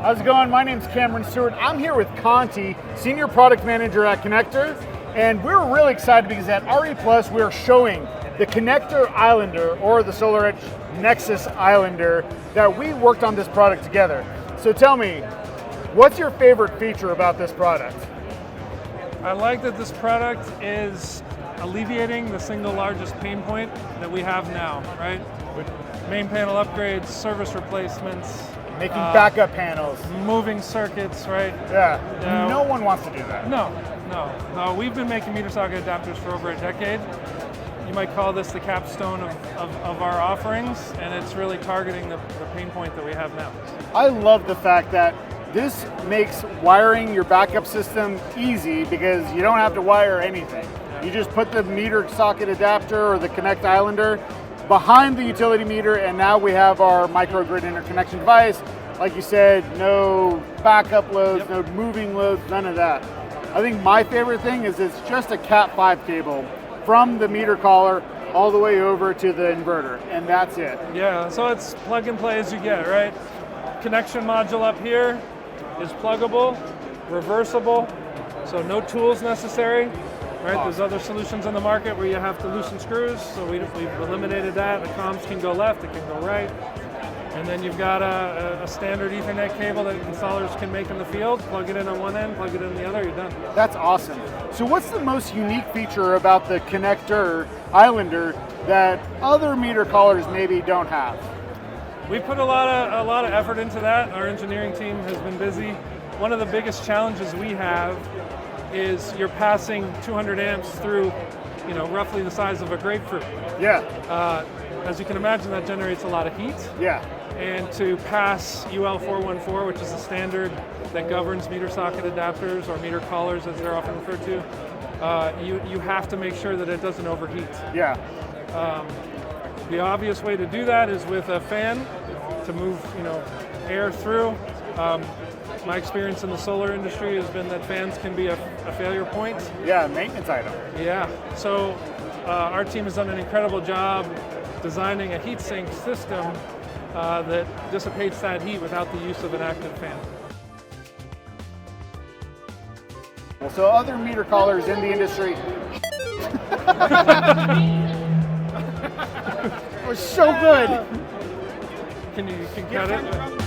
How's it going? My name's Cameron Stewart. I'm here with Khanti, Senior Product Manager at ConnectDER, and we're really excited because at RE Plus we're showing the ConnectDER IslandDER, or the SolarEdge Nexis IslandDER, that we worked on this product together. So tell me, what's your favorite feature about this product? I like that this product is alleviating the single largest pain point that we have now, right? With main panel upgrades, service replacements, Making backup panels. moving circuits, right? Yeah, no one wants to do that. No. We've been making meter socket adapters for over a decade. You might call this the capstone of our offerings, and it's really targeting the pain point that we have now. I love the fact that this makes wiring your backup system easy because you don't have to wire anything. You just put the meter socket adapter or the Connect IslandDER behind the utility meter, and now we have our microgrid interconnection device. Like you said, no backup loads, no moving loads, none of that. I think my favorite thing is it's just a Cat 5 cable from the meter collar all the way over to the inverter, and that's it. Yeah, so it's plug and play as you get, right? Connection module up here is pluggable, reversible, so no tools necessary. Right, there's other solutions on the market where you have to loosen screws, so we've eliminated that. The comms can go left, it can go right. And then you've got a standard Ethernet cable that installers can make in the field, plug it in on one end, plug it in the other, you're done. That's awesome. So what's the most unique feature about the ConnectDER IslandDER that other meter collars maybe don't have? We put a lot of effort into that. Our engineering team has been busy. One of the biggest challenges we have is you're passing 200 amps through, roughly the size of a grapefruit. Yeah. As you can imagine, that generates a lot of heat. Yeah. And to pass UL 414, which is the standard that governs meter socket adapters, or meter collars as they're often referred to, you have to make sure that it doesn't overheat. Yeah. The obvious way to do that is with a fan to move, air through. My experience in the solar industry has been that fans can be a failure point. Yeah, maintenance item. Yeah, so our team has done an incredible job designing a heat sink system that dissipates that heat without the use of an active fan. So other meter collars in the industry. It was so good. Can cut it?